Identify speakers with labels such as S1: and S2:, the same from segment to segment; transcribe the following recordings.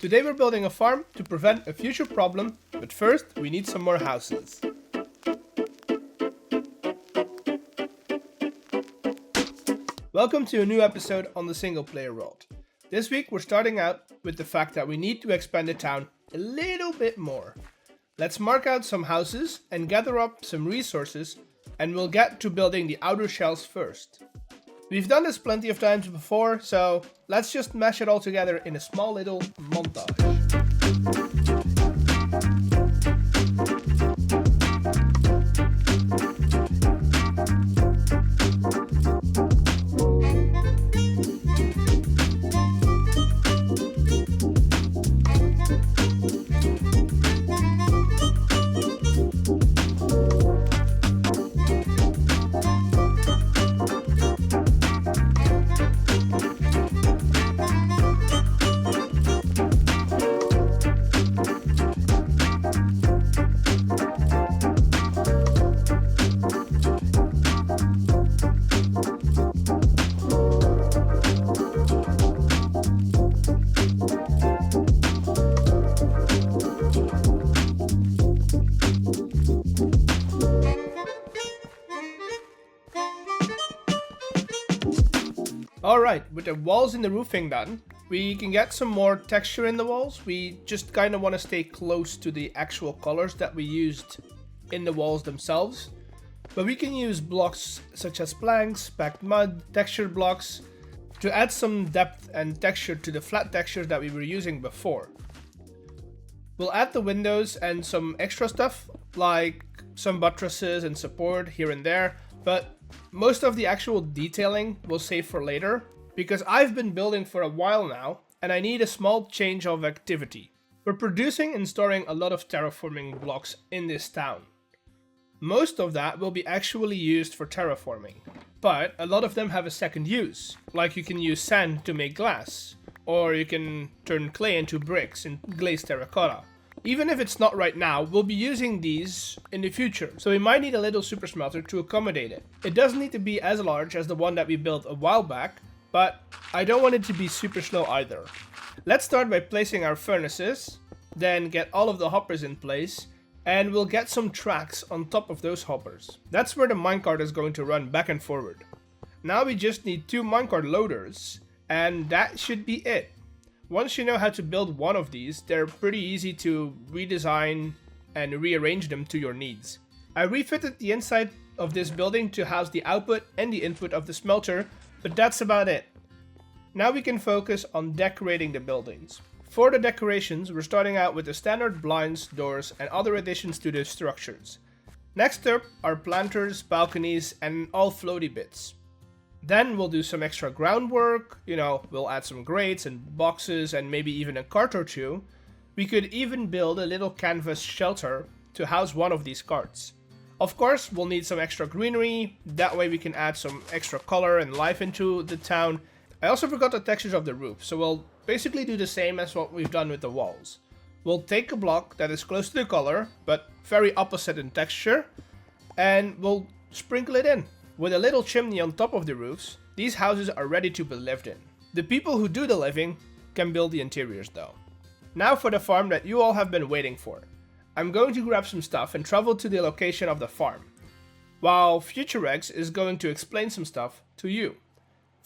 S1: Today we're building a farm to prevent a future problem, but first we need some more houses. Welcome to a new episode on the single player world. This week we're starting out with the fact that we need to expand the town a little bit more. Let's mark out some houses and gather up some resources, and we'll get to building the outer shells first. We've done this plenty of times before, so let's just mash it all together in a small little montage. Alright, with the walls and the roofing done, we can get some more texture in the walls. We just kind of want to stay close to the actual colors that we used in the walls themselves. But we can use blocks such as planks, packed mud, textured blocks to add some depth and texture to the flat textures that we were using before. We'll add the windows and some extra stuff like some buttresses and support here and there, but most of the actual detailing we'll save for later, because I've been building for a while now and I need a small change of activity. We're producing and storing a lot of terraforming blocks in this town. Most of that will be actually used for terraforming, but a lot of them have a second use, like you can use sand to make glass, or you can turn clay into bricks and glaze terracotta. Even if it's not right now, we'll be using these in the future, so we might need a little super smelter to accommodate it. It doesn't need to be as large as the one that we built a while back, but I don't want it to be super slow either. Let's start by placing our furnaces, then get all of the hoppers in place, and we'll get some tracks on top of those hoppers. That's where the minecart is going to run back and forward. Now we just need 2 minecart loaders, and that should be it. Once you know how to build one of these, they're pretty easy to redesign and rearrange them to your needs. I refitted the inside of this building to house the output and the input of the smelter, but that's about it. Now we can focus on decorating the buildings. For the decorations, we're starting out with the standard blinds, doors, and other additions to the structures. Next up are planters, balconies, and all floaty bits. Then we'll do some extra groundwork, we'll add some grates and boxes and maybe even a cart or two. We could even build a little canvas shelter to house one of these carts. Of course, we'll need some extra greenery, that way we can add some extra color and life into the town. I also forgot the textures of the roof, so we'll basically do the same as what we've done with the walls. We'll take a block that is close to the color, but very opposite in texture, and we'll sprinkle it in. With a little chimney on top of the roofs, these houses are ready to be lived in. The people who do the living can build the interiors though. Now for the farm that you all have been waiting for. I'm going to grab some stuff and travel to the location of the farm, while FutureEggs is going to explain some stuff to you.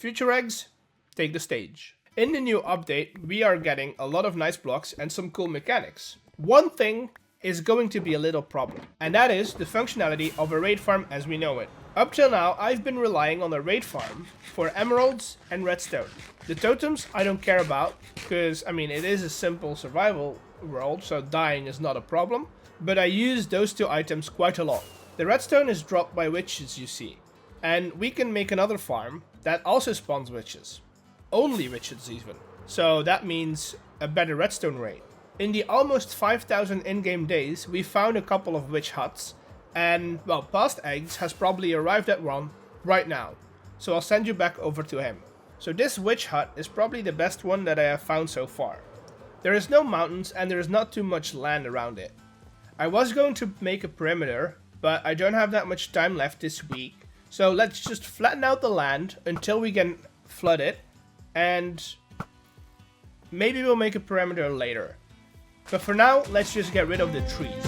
S1: FutureEggs, take the stage. In the new update, we are getting a lot of nice blocks and some cool mechanics. One thing is going to be a little problem, and that is the functionality of a raid farm as we know it. Up till now, I've been relying on a raid farm for emeralds and redstone. The totems I don't care about, because it is a simple survival world, so dying is not a problem, but I use those 2 items quite a lot. The redstone is dropped by witches, you see, and we can make another farm that also spawns witches. Only witches even, so that means a better redstone rate. In the almost 5,000 in-game days, we found a couple of witch huts, and, Past Eggs has probably arrived at one right now, so I'll send you back over to him. So this witch hut is probably the best one that I have found so far. There is no mountains and there is not too much land around it. I was going to make a perimeter, but I don't have that much time left this week, so let's just flatten out the land until we can flood it, and Maybe we'll make a perimeter later. But for now, let's just get rid of the trees.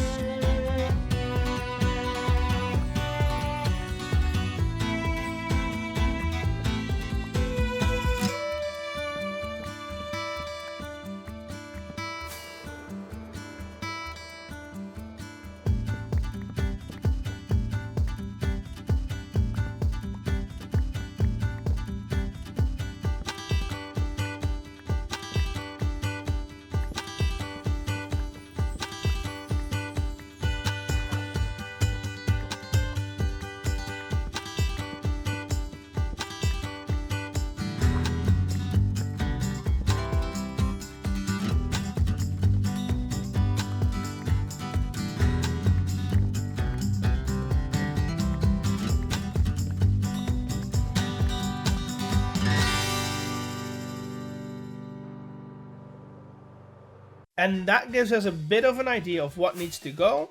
S1: And that gives us a bit of an idea of what needs to go,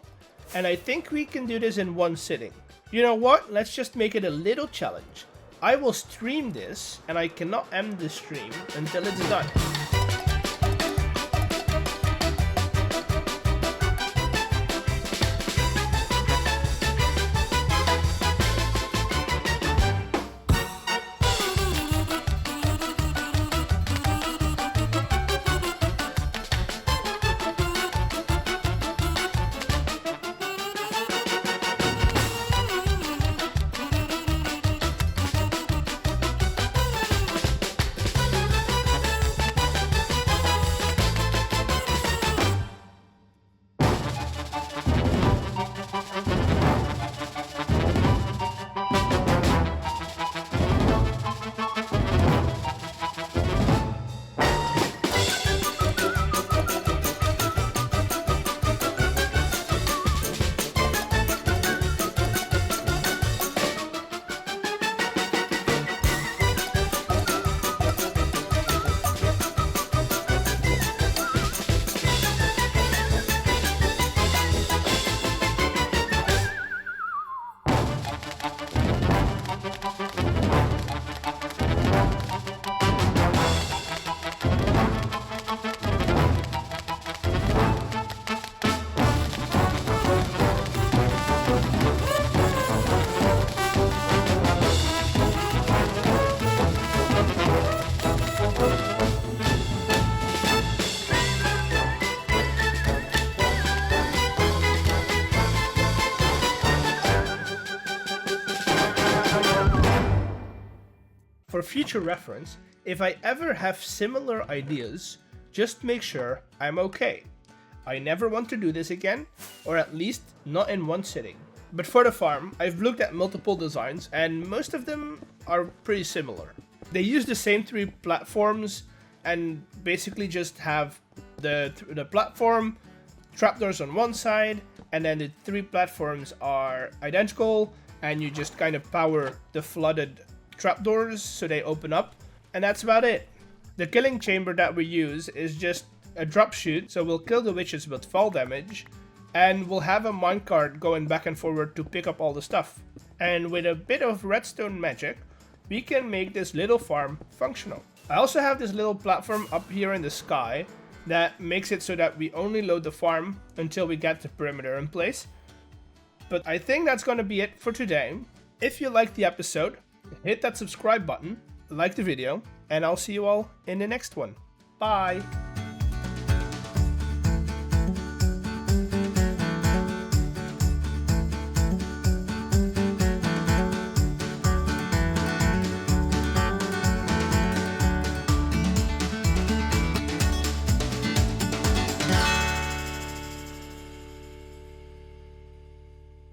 S1: and I think we can do this in one sitting. You know what, let's just make it a little challenge. I will stream this, and I cannot end the stream until it's done. For future reference, if I ever have similar ideas, just make sure I'm okay. I never want to do this again, or at least not in one sitting. But for the farm, I've looked at multiple designs and most of them are pretty similar. They use the same three platforms and basically just have the platform, trapdoors on one side, and then the three platforms are identical, and you just kind of power the flooded trapdoors so they open up, and that's about it. The killing chamber that we use is just a drop shoot, so we'll kill the witches with fall damage, and we'll have a minecart going back and forward to pick up all the stuff. And with a bit of redstone magic, we can make this little farm functional. I also have this little platform up here in the sky that makes it so that we only load the farm until we get the perimeter in place. But I think that's gonna be it for today. If you liked the episode, hit that subscribe button, like the video, and I'll see you all in the next one. Bye!